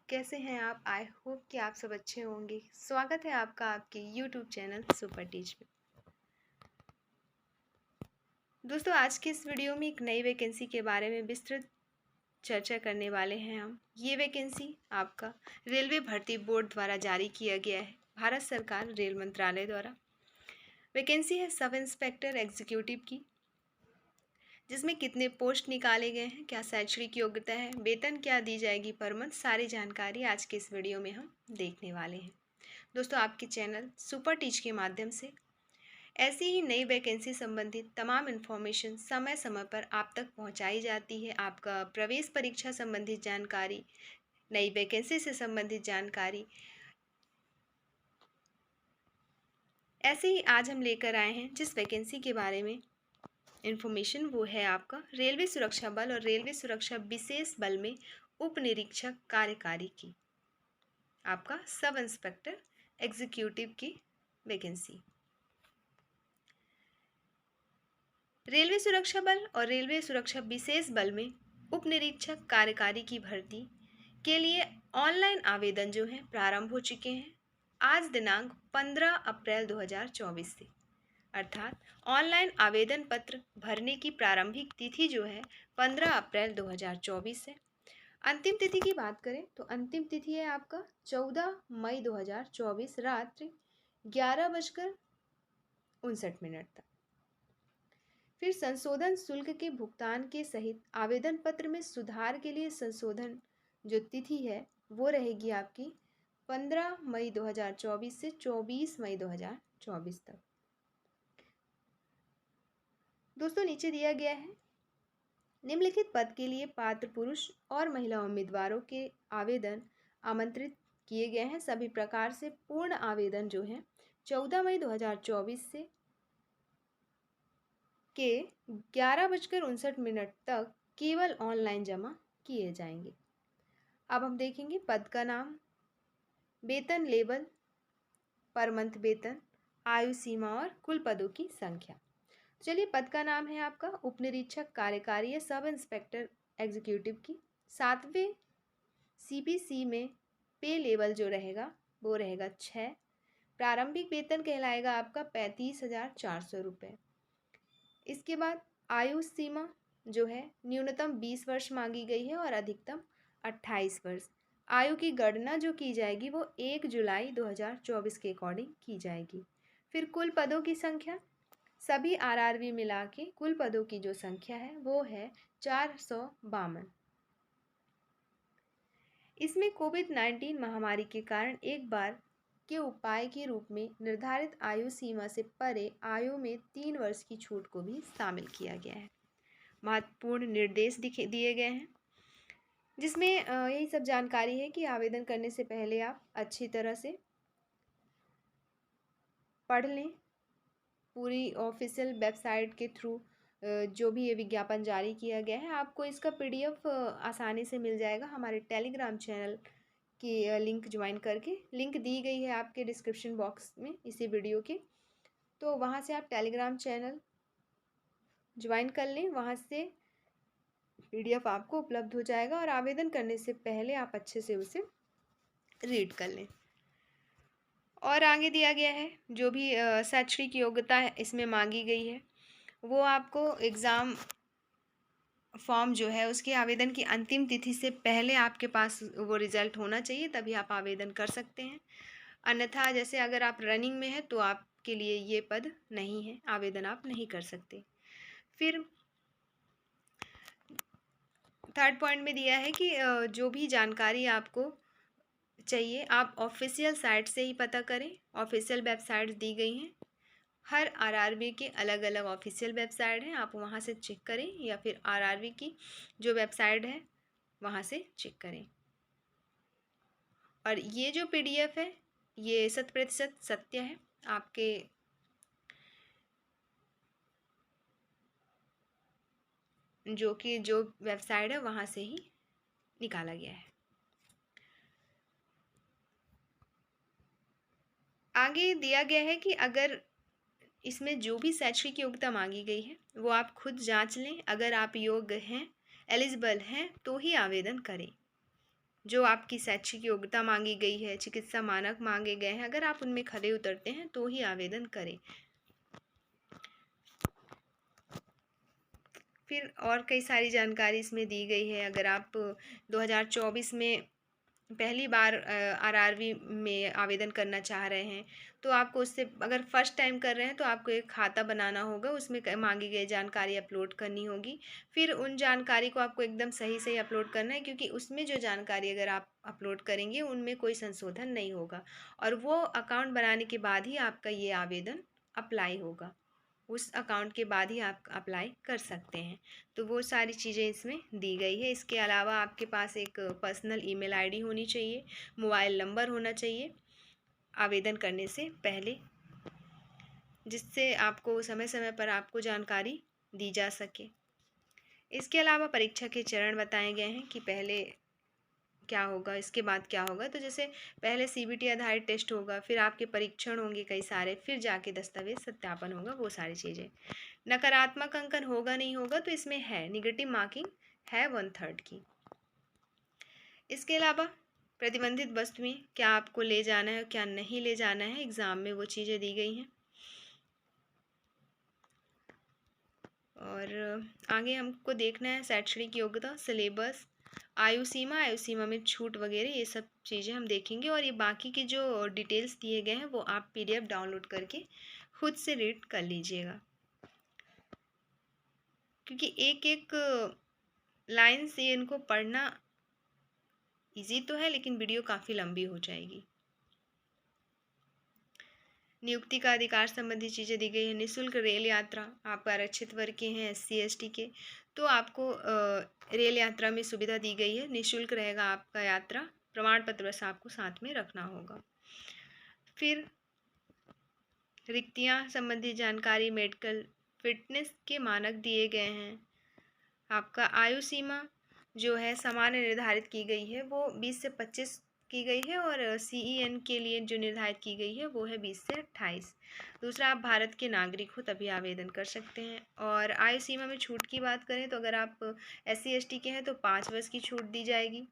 कैसे हैं आप? आई होप कि आप सब अच्छे होंगे। स्वागत है आपका आपके यूट्यूब चैनल सुपर टीच में। दोस्तों, आज की इस वीडियो में एक नई वैकेंसी के बारे में विस्तृत चर्चा करने वाले हैं हम। ये वैकेंसी आपका रेलवे भर्ती बोर्ड द्वारा जारी किया गया है, भारत सरकार रेल मंत्रालय द्वारा। वैकेंसी है सब इंस्पेक्टर एग्जीक्यूटिव की, जिसमें कितने पोस्ट निकाले गए हैं, क्या शैक्षणिक योग्यता है, वेतन क्या दी जाएगी पर मंथ, सारी जानकारी आज के इस वीडियो में हम देखने वाले हैं। दोस्तों, आपके चैनल सुपर टीच के माध्यम से ऐसी ही नई वैकेंसी संबंधित तमाम इन्फॉर्मेशन समय समय पर आप तक पहुंचाई जाती है। आपका प्रवेश परीक्षा संबंधित जानकारी, नई वैकेंसी से संबंधित जानकारी, ऐसे ही आज हम लेकर आए हैं जिस वैकेंसी के बारे में इन्फॉर्मेशन, वो है आपका रेलवे सुरक्षा बल और रेलवे सुरक्षा विशेष बल में उप निरीक्षक कार्यकारी की, आपका सब इंस्पेक्टर एग्जीक्यूटिव की वैकेंसी। रेलवे सुरक्षा बल और रेलवे सुरक्षा विशेष बल में उप निरीक्षक कार्यकारी की भर्ती के लिए ऑनलाइन आवेदन जो है प्रारंभ हो चुके हैं। आज दिनांक 15 अप्रैल 2024 से, अर्थात ऑनलाइन आवेदन पत्र भरने की प्रारंभिक तिथि जो है 15 अप्रैल 2024 है। अंतिम तिथि की बात करें तो अंतिम तिथि है आपका 14 मई 2024 रात्रि 11:59 तक। फिर संशोधन शुल्क के भुगतान के सहित आवेदन पत्र में सुधार के लिए संशोधन जो तिथि है वो रहेगी आपकी 15 मई 2024 से 24 मई 2024 तक। दोस्तों, नीचे दिया गया है निम्नलिखित पद के लिए पात्र पुरुष और महिला उम्मीदवारों के आवेदन आमंत्रित किए गए हैं। सभी प्रकार से पूर्ण आवेदन जो है 14 मई 2024 से के 11:59 तक केवल ऑनलाइन जमा किए जाएंगे। अब हम देखेंगे पद का नाम, वेतन लेवल, पर मंथ वेतन, आयु सीमा और कुल पदों की संख्या। चलिए, पद का नाम है आपका उप निरीक्षक कार्यकारी या सब इंस्पेक्टर एग्जीक्यूटिव की। 7वें CPC में पे लेवल जो रहेगा वो रहेगा 6। प्रारंभिक वेतन कहलाएगा आपका 35,400 रुपये। इसके बाद आयु सीमा जो है न्यूनतम 20 वर्ष मांगी गई है और अधिकतम 28 वर्ष। आयु की गणना जो की जाएगी वो 1 जुलाई 2024 के अकॉर्डिंग की जाएगी। फिर कुल पदों की संख्या, सभी RRB मिला के कुल पदों की जो संख्या है वो है 452। इसमें कोविड-19 महामारी के कारण एक बार के उपाय के रूप में निर्धारित आयु सीमा से परे आयु में 3 वर्ष की छूट को भी शामिल किया गया है। महत्वपूर्ण निर्देश दिए गए हैं, जिसमें यही सब जानकारी है कि आवेदन करने से पहले आप अच्छी तरह से पढ़ लें। पूरी ऑफिशियल वेबसाइट के थ्रू जो भी ये विज्ञापन जारी किया गया है, आपको इसका PDF आसानी से मिल जाएगा हमारे टेलीग्राम चैनल की लिंक ज्वाइन करके। लिंक दी गई है आपके डिस्क्रिप्शन बॉक्स में इसी वीडियो के, तो वहाँ से आप टेलीग्राम चैनल ज्वाइन कर लें। वहाँ से PDF आपको उपलब्ध हो जाएगा और आवेदन करने से पहले आप अच्छे से उसे रीड कर लें। और आगे दिया गया है जो भी शैक्षणिक योग्यता है इसमें मांगी गई है, वो आपको एग्ज़ाम फॉर्म जो है उसके आवेदन की अंतिम तिथि से पहले आपके पास वो रिज़ल्ट होना चाहिए, तभी आप आवेदन कर सकते हैं। अन्यथा जैसे अगर आप रनिंग में हैं तो आपके लिए ये पद नहीं है, आवेदन आप नहीं कर सकते। फिर थर्ड पॉइंट में दिया है कि जो भी जानकारी आपको चाहिए आप ऑफिशियल साइट से ही पता करें। ऑफिशियल वेबसाइट दी गई हैं, हर RRB के अलग अलग ऑफिशियल वेबसाइट हैं, आप वहाँ से चेक करें या फिर RRB की जो वेबसाइट है वहाँ से चेक करें। और ये जो PDF है ये 100% सत्य है, आपके जो वेबसाइट है वहाँ से ही निकाला गया है। आगे दिया गया है कि अगर इसमें जो भी शैक्षणिक योग्यता मांगी गई है वो आप खुद जांच लें। अगर आप योग्य हैं, एलिजिबल हैं तो ही आवेदन करें। जो आपकी शैक्षिक योग्यता मांगी गई है, चिकित्सा मानक मांगे गए हैं, अगर आप उनमें खरे उतरते हैं तो ही आवेदन करें। फिर और कई सारी जानकारी इसमें दी गई है। अगर आप 2024 में पहली बार आरआरबी में आवेदन करना चाह रहे हैं तो आपको उससे, अगर फर्स्ट टाइम कर रहे हैं तो आपको एक खाता बनाना होगा, उसमें मांगी गई जानकारी अपलोड करनी होगी। फिर उन जानकारी को आपको एकदम सही सही अपलोड करना है, क्योंकि उसमें जो जानकारी अगर आप अपलोड करेंगे उनमें कोई संशोधन नहीं होगा, और वो अकाउंट बनाने के बाद ही आपका ये आवेदन अप्लाई होगा। उस अकाउंट के बाद ही आप अप्लाई कर सकते हैं। तो वो सारी चीज़ें इसमें दी गई है। इसके अलावा आपके पास एक पर्सनल ईमेल आईडी होनी चाहिए, मोबाइल नंबर होना चाहिए आवेदन करने से पहले, जिससे आपको समय समय पर आपको जानकारी दी जा सके। इसके अलावा परीक्षा के चरण बताए गए हैं कि पहले क्या होगा, इसके बाद क्या होगा। तो जैसे पहले सीबीटी आधारित टेस्ट होगा, फिर आपके परीक्षण होंगे कई सारे, फिर जाके दस्तावेज सत्यापन होगा, वो सारी चीज़ें। नकारात्मक अंकन होगा नहीं होगा तो इसमें है, निगेटिव मार्किंग है 1/3 की। इसके अलावा प्रतिबंधित वस्तुएं क्या आपको ले जाना है और क्या नहीं ले जाना है एग्ज़ाम में, वो चीज़ें दी गई हैं। और आगे हमको देखना है शैक्षणिक योग्यता, सिलेबस, आयु सीमा में छूट वगैरह, ये सब चीज़ें हम देखेंगे। और ये बाकी की जो डिटेल्स दिए गए हैं वो आप पीडीएफ डाउनलोड करके खुद से रीड कर लीजिएगा, क्योंकि एक एक लाइन से इनको पढ़ना इजी तो है, लेकिन वीडियो काफ़ी लंबी हो जाएगी। नियुक्ति का अधिकार संबंधी चीज़ें दी गई है। निःशुल्क रेल यात्रा, आप आरक्षित वर्ग के हैं, SC ST के, तो आपको रेल यात्रा में सुविधा दी गई है। निःशुल्क रहेगा आपका यात्रा, प्रमाण पत्र बस आपको साथ में रखना होगा। फिर रिक्तियाँ संबंधी जानकारी, मेडिकल फिटनेस के मानक दिए गए हैं। आपका आयु सीमा जो है सामान्य निर्धारित की गई है, वो 20 से 25 की गई है, और CEN के लिए जो निर्धारित की गई है वो है 20 से 28। दूसरा, आप भारत के नागरिक हो तभी आवेदन कर सकते हैं। और आयु सीमा में छूट की बात करें तो अगर आप SC ST के हैं तो 5 वर्ष की छूट दी जाएगी।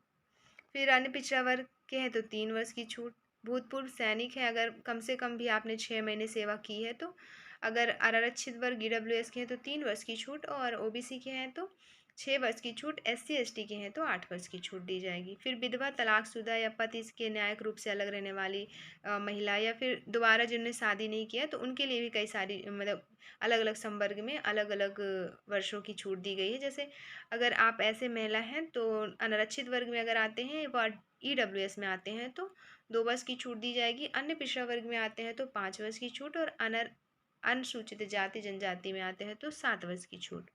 फिर अन्य पिछड़ा वर्ग के हैं तो 3 वर्ष की छूट। भूतपूर्व सैनिक है, अगर कम से कम भी आपने 6 महीने सेवा की है तो। अगर आरक्षित वर्ग EWS के हैं तो 3 वर्ष की छूट, और OBC के हैं तो 6 वर्ष की छूट, SC ST के हैं तो 8 वर्ष की छूट दी जाएगी। फिर विधवा, तलाकशुदा या पति के न्यायिक रूप से अलग रहने वाली महिला, या फिर दोबारा जिन्होंने शादी नहीं किया तो उनके लिए भी कई सारी मतलब अलग अलग संवर्ग में अलग अलग वर्षों की छूट दी गई है। जैसे अगर आप ऐसे महिला हैं तो अनारक्षित वर्ग में अगर आते हैं व EWS में आते हैं तो 2 वर्ष की छूट दी जाएगी। अन्य पिछड़ा वर्ग में आते हैं तो 5 वर्ष की छूट, और अनुसूचित जाति जनजाति में आते हैं तो 7 वर्ष की छूट।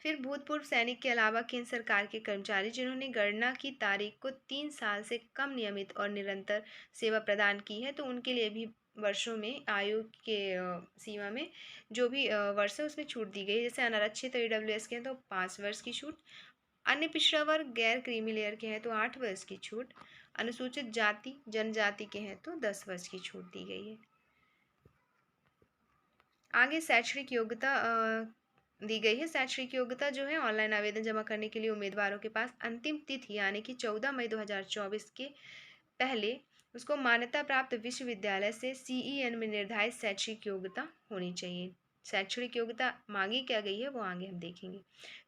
फिर भूतपूर्व सैनिक के अलावा केंद्र सरकार के कर्मचारी जिन्होंने गणना की तारीख को 3 साल से कम नियमित और निरंतर सेवा प्रदान की है तो उनके लिए भी वर्षों में आयु के सीमा में जो भी वर्ष है उसमें छूट दी गई। जैसे अनारक्षित और EWS के हैं तो 5 वर्ष की छूट, अन्य पिछड़ा वर्ग गैर क्रीमी लेयर के हैं तो 8 वर्ष की छूट, अनुसूचित जाति जनजाति के हैं तो 10 वर्ष की छूट दी गई है। आगे शैक्षणिक योग्यता दी गई है। शैक्षणिक योग्यता जो है ऑनलाइन आवेदन जमा करने के लिए उम्मीदवारों के पास अंतिम तिथि यानी कि 14 मई 2024 के पहले उसको मान्यता प्राप्त विश्वविद्यालय से CEN में निर्धारित शैक्षणिक योग्यता होनी चाहिए। शैक्षणिक योग्यता मांगी क्या गई है वो आगे हम देखेंगे।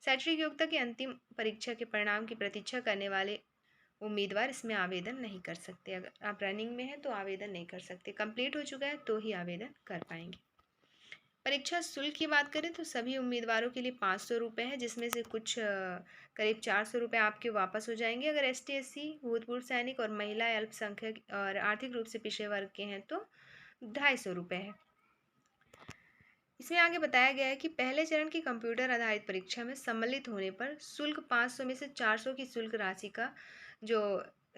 शैक्षणिक योग्यता की अंतिम परीक्षा के परिणाम की प्रतीक्षा करने वाले उम्मीदवार इसमें आवेदन नहीं कर सकते। अगर आप रनिंग में हैं तो आवेदन नहीं कर सकते, कंप्लीट हो चुका है तो ही आवेदन कर पाएंगे। परीक्षा शुल्क की बात करें तो सभी उम्मीदवारों के लिए 500 रुपये है, जिसमें से कुछ करीब 400 रुपये आपके वापस हो जाएंगे। अगर ST SC, भूतपूर्व सैनिक और महिला, अल्पसंख्यक और आर्थिक रूप से पिछड़े वर्ग के हैं तो 250 रुपये है। इसमें आगे बताया गया है कि पहले चरण की कंप्यूटर आधारित परीक्षा में सम्मिलित होने पर शुल्क 500 में से 400 की शुल्क राशि का जो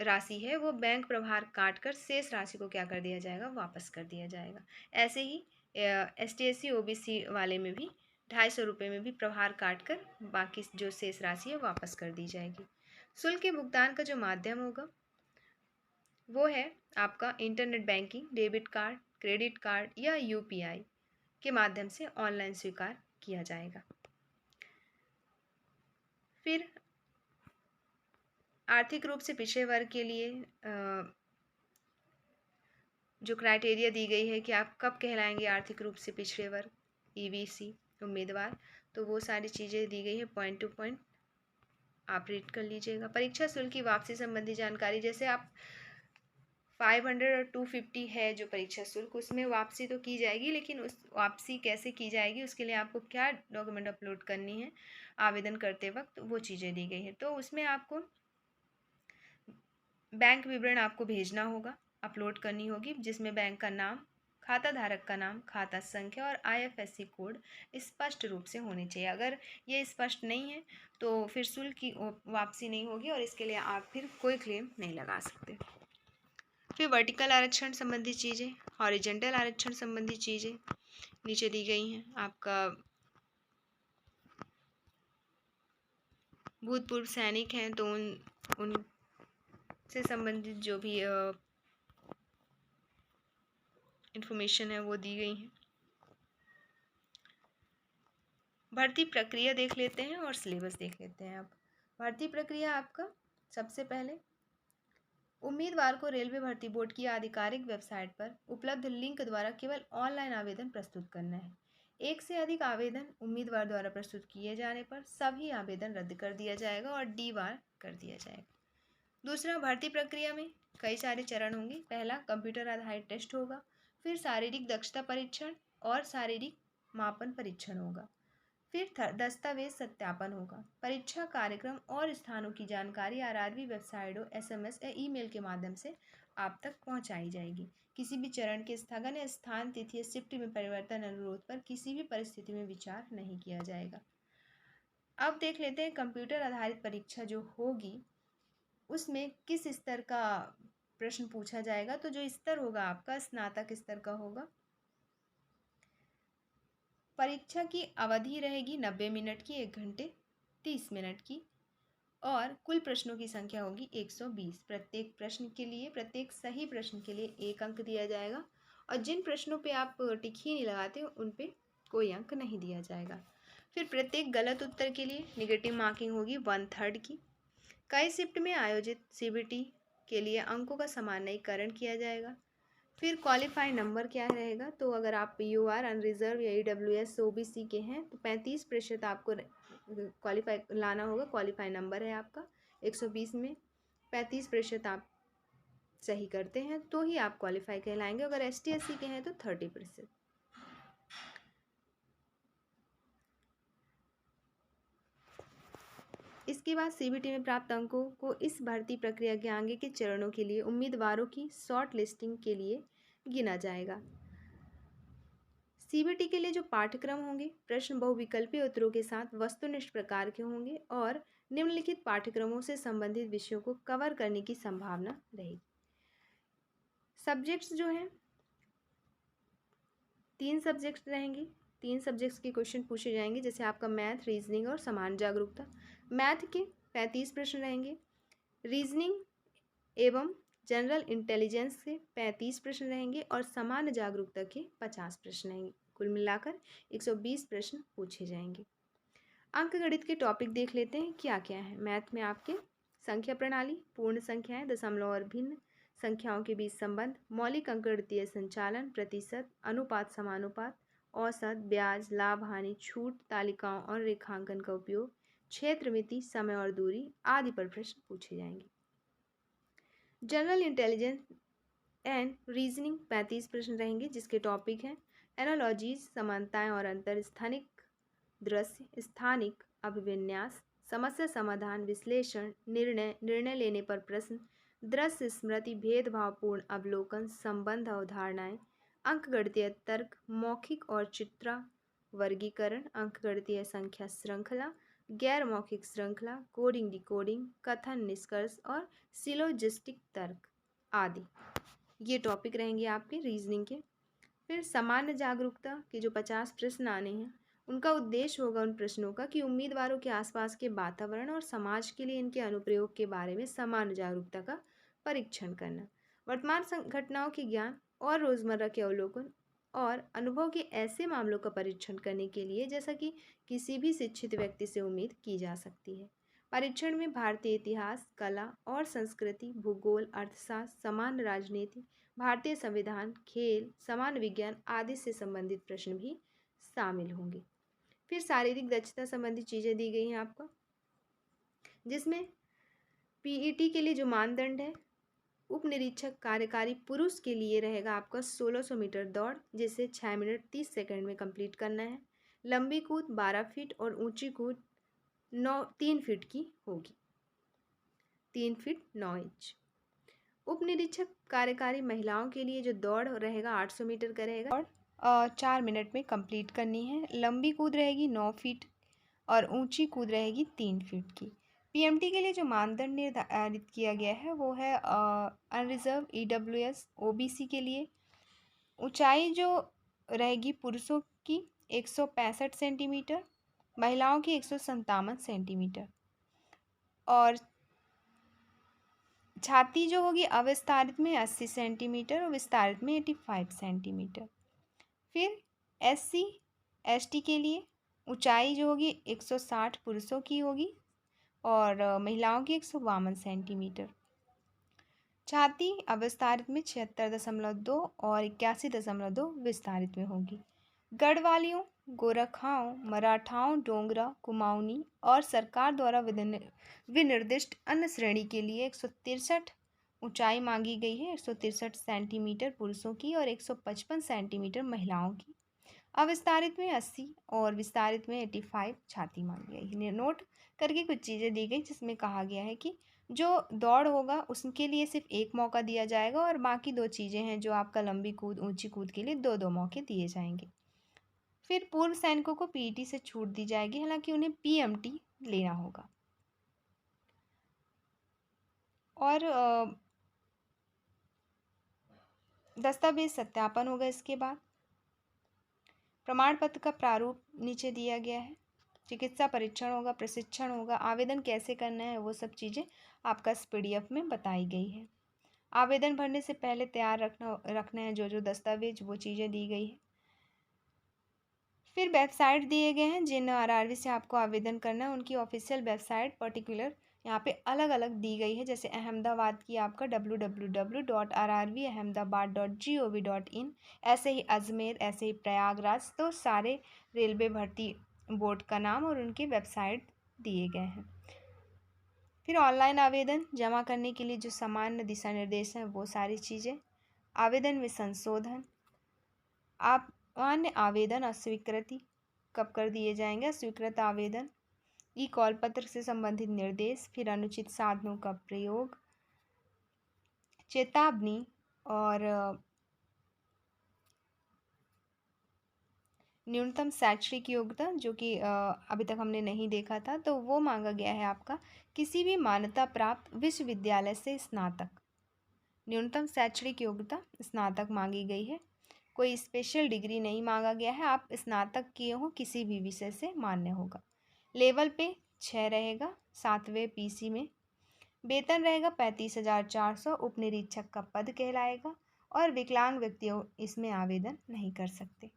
राशि है वो बैंक प्रभार काट कर शेष राशि को क्या कर दिया जाएगा, वापस कर दिया जाएगा। ऐसे ही ST SC OBC वाले में भी 250 रुपये में भी प्रभार काट कर बाकी जो शेष राशि है वापस कर दी जाएगी। शुल्क के भुगतान का जो माध्यम होगा वो है आपका internet banking, debit card, credit card या UPI के माध्यम से ऑनलाइन स्वीकार किया जाएगा। फिर आर्थिक रूप से पिछड़े वर्ग के लिए जो क्राइटेरिया दी गई है कि आप कब कहलाएंगे आर्थिक रूप से पिछड़े वर्ग, ईबीसी उम्मीदवार, तो वो सारी चीज़ें दी गई है, पॉइंट टू पॉइंट आप रीड कर लीजिएगा। परीक्षा शुल्क की वापसी संबंधी जानकारी, जैसे आप 500 और 250 है जो परीक्षा शुल्क, उसमें वापसी तो की जाएगी, लेकिन उस वापसी कैसे की जाएगी उसके लिए आपको क्या डॉक्यूमेंट अपलोड करनी है आवेदन करते वक्त, वो चीज़ें दी गई है। तो उसमें आपको बैंक विवरण आपको भेजना होगा, अपलोड करनी होगी, जिसमें बैंक का नाम, खाता धारक का नाम, खाता संख्या और आईएफएससी कोड स्पष्ट रूप से होने चाहिए। अगर ये स्पष्ट नहीं है तो फिर शुल्क की वापसी नहीं होगी और इसके लिए आप फिर कोई क्लेम नहीं लगा सकते। फिर वर्टिकल आरक्षण संबंधी चीज़ें, हॉरिजेंटल आरक्षण संबंधी चीज़ें नीचे दी गई हैं। आपका भूतपूर्व सैनिक हैं तो उन से संबंधित जो भी इंफॉर्मेशन है वो दी गई है। भर्ती प्रक्रिया देख लेते हैं और सिलेबस देख लेते हैं। अब भर्ती प्रक्रिया आपका सबसे पहले उम्मीदवार को रेलवे भर्ती बोर्ड की आधिकारिक वेबसाइट पर उपलब्ध लिंक द्वारा केवल ऑनलाइन आवेदन प्रस्तुत करना है। एक से अधिक आवेदन उम्मीदवार द्वारा प्रस्तुत किए जाने पर सभी आवेदन रद्द कर दिया जाएगा और डीवार कर दिया जाएगा। दूसरा, भर्ती प्रक्रिया में कई सारे चरण होंगे। पहला, कंप्यूटर आधारित टेस्ट होगा, फिर शारीरिक दक्षता परीक्षण और शारीरिक मापन परीक्षण होगा, फिर दस्तावेज सत्यापन होगा। परीक्षा कार्यक्रम और स्थानों की जानकारी आरआरबी वेबसाइटों, एसएमएस या ईमेल के माध्यम से आप तक पहुंचाई जाएगी। किसी भी चरण के स्थगन या स्थान, तिथि या शिफ्ट में परिवर्तन अनुरोध पर किसी भी परिस्थिति में विचार नहीं किया जाएगा। अब देख लेते हैं कंप्यूटर आधारित परीक्षा जो होगी उसमें किस स्तर का प्रश्न पूछा जाएगा। तो जो स्तर होगा आपका स्नातक स्तर का होगा। परीक्षा की अवधि रहेगी 90 मिनट की, 1 घंटे 30 मिनट की, और कुल प्रश्नों की संख्या होगी 120। प्रत्येक प्रश्न के लिए, प्रत्येक सही प्रश्न के लिए 1 अंक दिया जाएगा और जिन प्रश्नों पे आप टिक ही नहीं लगाते उन पे कोई अंक नहीं दिया जाएगा। फिर प्रत्येक गलत उत्तर के लिए निगेटिव मार्किंग होगी 1/3 की। कई शिफ्ट में आयोजित सीबीटी के लिए अंकों का सामान्यीकरण किया जाएगा। फिर क्वालिफाई नंबर क्या रहेगा, तो अगर आप पीयूआर, अनरिजर्व या ईडब्ल्यूएस ओबीसी के हैं तो 35% आपको क्वालिफाई लाना होगा। क्वालिफाई नंबर है आपका 120 में 35% आप सही करते हैं तो ही आप क्वालिफाई कहलाएंगे। अगर एसटी एससी के हैं तो 30%। इसके बाद सीबीटी में प्राप्त अंकों को इस भर्ती प्रक्रिया के आगे के चरणों के लिए उम्मीदवारों की शॉर्ट लिस्टिंग के लिए गिना जाएगा। सीबीटी के लिए जो पाठ्यक्रम होंगे, प्रश्न बहुविकल्पीय उत्तरों के साथ वस्तुनिष्ठ प्रकार के होंगे और निम्नलिखित पाठ्यक्रमों से संबंधित विषयों को कवर करने की संभावना रहेगी। सब्जेक्ट्स जो हैं 3 सब्जेक्ट्स रहेंगी। 3 सब्जेक्ट्स के क्वेश्चन पूछे जाएंगे, जैसे आपका मैथ, रीजनिंग और समान जागरूकता। मैथ के 35 प्रश्न रहेंगे, रीजनिंग एवं जनरल इंटेलिजेंस के 35 प्रश्न रहेंगे और सामान्य जागरूकता के 50 प्रश्न रहेंगे। कुल मिलाकर 120 प्रश्न पूछे जाएंगे। अंक गणित के टॉपिक देख लेते हैं क्या क्या है। मैथ में आपके संख्या प्रणाली, पूर्ण संख्याएं, दशमलव और भिन्न संख्याओं के बीच संबंध, मौलिक अंकगणितीय संचालन, प्रतिशत, अनुपात, समानुपात, औसत, ब्याज, लाभ हानि, छूट, तालिकाओं और रेखांकन का उपयोग, क्षेत्र मिति, समय और दूरी आदि पर प्रश्न पूछे जाएंगे। जनरल इंटेलिजेंस एंड रीजनिंग 35 प्रश्न रहेंगे, जिसके टॉपिक हैं एनालॉजीज, समानताएं और अंतर, स्थानिक दृश्य, स्थानिक अभिविन्यास, समस्या समाधान, विश्लेषण, निर्णय लेने पर प्रश्न, दृश्य स्मृति, भेदभावपूर्ण अवलोकन, संबंध अवधारणाएं, अंकगणितीय तर्क, मौखिक और चित्रा वर्गीकरण, अंकगणितीय संख्या श्रृंखला, गैर मौखिक श्रृंखला, कोडिंग डिकोडिंग, कथन निष्कर्ष और सिलोजिस्टिक तर्क आदि ये टॉपिक रहेंगे आपके रीजनिंग के। फिर सामान्य जागरूकता के जो 50 प्रश्न आने हैं उनका उद्देश्य होगा उन प्रश्नों का कि उम्मीदवारों के आसपास के वातावरण और समाज के लिए इनके अनुप्रयोग के बारे में सामान्य जागरूकता का परीक्षण करना, वर्तमान घटनाओं के ज्ञान और रोजमर्रा के अवलोकन और अनुभव के ऐसे मामलों का परीक्षण करने के लिए जैसा कि किसी भी शिक्षित व्यक्ति से उम्मीद की जा सकती है। परीक्षण में भारतीय इतिहास, कला और संस्कृति, भूगोल, अर्थशास्त्र, सामान्य राजनीति, भारतीय संविधान, खेल, सामान्य विज्ञान आदि से संबंधित प्रश्न भी शामिल होंगे। फिर शारीरिक दक्षता संबंधी चीज़ें दी गई हैं आपको, जिसमें पीईटी के लिए जो मानदंड है, उप निरीक्षक कार्यकारी पुरुष के लिए रहेगा आपका 1600 मीटर दौड़, जिसे 6 मिनट 30 सेकंड में कंप्लीट करना है। लंबी कूद 12 फीट और ऊंची कूद 3 फीट की होगी, 3 फीट 9 इंच। उप निरीक्षक कार्यकारी महिलाओं के लिए जो दौड़ रहेगा 800 मीटर का रहेगा, दौड़ 4 मिनट में कंप्लीट करनी है। लंबी कूद रहेगी 9 फीट और ऊंची कूद रहेगी 3 फीट की। पीएमटी के लिए जो मानदंड निर्धारित किया गया है वो है अनरिजर्व, ईडब्ल्यूएस, ओबीसी के लिए ऊंचाई जो रहेगी पुरुषों की 165 सेंटीमीटर, महिलाओं की 157 सेंटीमीटर, और छाती जो होगी अविस्तारित में 80 सेंटीमीटर और विस्तारित में 85 सेंटीमीटर। फिर एससी एसटी के लिए ऊंचाई जो होगी 160 पुरुषों की होगी और महिलाओं की 152 सेंटीमीटर। छाती अविस्तारित में 76.2 और 81.2 विस्तारित में होगी। गढ़वालियों, गोरखाओं, मराठाओं, डोगरा, कुमाऊनी और सरकार द्वारा विनिर्दिष्ट अन्य श्रेणी के लिए 163 ऊंचाई मांगी गई है, 163 सेंटीमीटर पुरुषों की और 155 सेंटीमीटर महिलाओं की। अविस्तारित में 80 और विस्तारित में 85 छाती मांगी गई। नोट करके कुछ चीज़ें दी गई, जिसमें कहा गया है कि जो दौड़ होगा उसके लिए सिर्फ एक मौका दिया जाएगा और बाकी 2 चीज़ें हैं जो आपका लंबी कूद, ऊंची कूद के लिए 2-2 मौके दिए जाएंगे। फिर पूर्व सैनिकों को पीईटी से छूट दी जाएगी, हालांकि उन्हें पीएमटी लेना होगा। और दस्तावेज सत्यापन होगा। इसके बाद प्रमाण पत्र का प्रारूप नीचे दिया गया है। चिकित्सा परीक्षण होगा, प्रशिक्षण होगा, आवेदन कैसे करना है वो सब चीज़ें आपका इस पीडीएफ में बताई गई है। आवेदन भरने से पहले तैयार रखना है जो दस्तावेज, वो चीज़ें दी गई है। फिर वेबसाइट दिए गए हैं जिन आरआरबी से आपको आवेदन करना है, उनकी ऑफिशियल वेबसाइट पर्टिकुलर यहाँ पे अलग अलग दी गई है। जैसे अहमदाबाद की आपका www.rrbahmedabad.gov.in, ऐसे ही अजमेर, ऐसे ही प्रयागराज, तो सारे रेलवे भर्ती बोर्ड का नाम और उनकी वेबसाइट दिए गए हैं। फिर ऑनलाइन आवेदन जमा करने के लिए जो सामान्य दिशा निर्देश हैं वो सारी चीज़ें। आवेदन में संशोधन, आप अन्य आवेदन अस्वीकृति कब कर दिए जाएंगे, अस्वीकृत आवेदन, ई कॉल पत्र से संबंधित निर्देश, फिर अनुचित साधनों का प्रयोग, चेतावनी और न्यूनतम शैक्षणिक योग्यता जो कि अभी तक हमने नहीं देखा था, तो वो मांगा गया है आपका किसी भी मान्यता प्राप्त विश्वविद्यालय से स्नातक। न्यूनतम शैक्षणिक योग्यता स्नातक मांगी गई है, कोई स्पेशल डिग्री नहीं मांगा गया है। आप स्नातक किए हो किसी भी विषय से मान्य होगा। लेवल पे 6 रहेगा, 7वें पीसी में। वेतन रहेगा 35,400, उप निरीक्षक का पद कहलाएगा और विकलांग व्यक्तियों इसमें आवेदन नहीं कर सकते।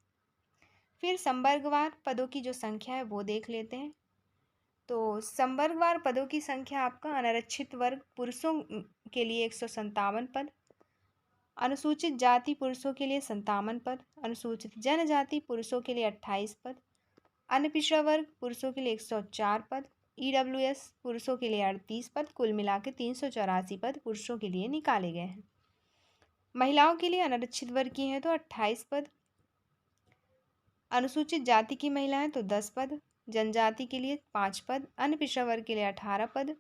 फिर संवर्गवार पदों की जो संख्या है वो देख लेते हैं। तो संवर्गवार पदों की संख्या आपका अनारक्षित वर्ग पुरुषों के लिए 157 पद, अनुसूचित जाति पुरुषों के लिए 57 पद, अनुसूचित जनजाति पुरुषों के लिए 28 पद, अन्य पिछड़ा वर्ग पुरुषों के लिए 104 पद, ईडब्ल्यूएस पुरुषों के लिए 38 पद, कुल मिला के 384 पद पुरुषों के लिए निकाले गए हैं। महिलाओं के लिए अनारक्षित वर्ग की हैं तो 28 पद, अनुसूचित जाति की महिला हैं तो 10 पद, जनजाति के लिए 5 पद, अन्य पिछड़ा वर्ग के लिए 18 पद,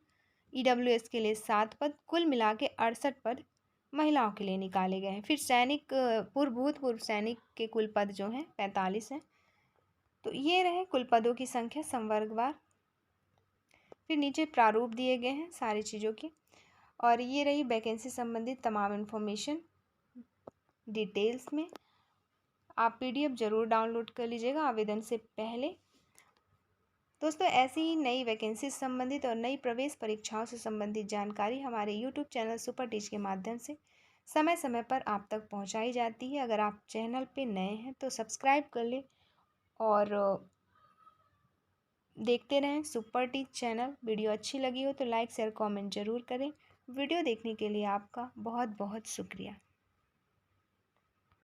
ईडब्ल्यूएस के लिए 7 पद, कुल मिला के 68 पद महिलाओं के लिए निकाले गए हैं। फिर सैनिक भूतपूर्व सैनिक के कुल पद जो हैं 45 हैं। तो ये रहे कुल पदों की संख्या संवर्गवार। फिर नीचे प्रारूप दिए गए हैं सारी चीज़ों के, और ये रही वैकेंसी संबंधित तमाम इन्फॉर्मेशन डिटेल्स में। आप पीडीएफ ज़रूर डाउनलोड कर लीजिएगा आवेदन से पहले। दोस्तों, ऐसी ही नई वैकेंसी संबंधित और नई प्रवेश परीक्षाओं से संबंधित जानकारी हमारे यूट्यूब चैनल सुपर टीच के माध्यम से समय समय पर आप तक पहुंचाई जाती है। अगर आप चैनल पे नए हैं तो सब्सक्राइब कर लें और देखते रहें सुपर टी चैनल। वीडियो अच्छी लगी हो तो लाइक शेयर कमेंट ज़रूर करें। वीडियो देखने के लिए आपका बहुत बहुत शुक्रिया।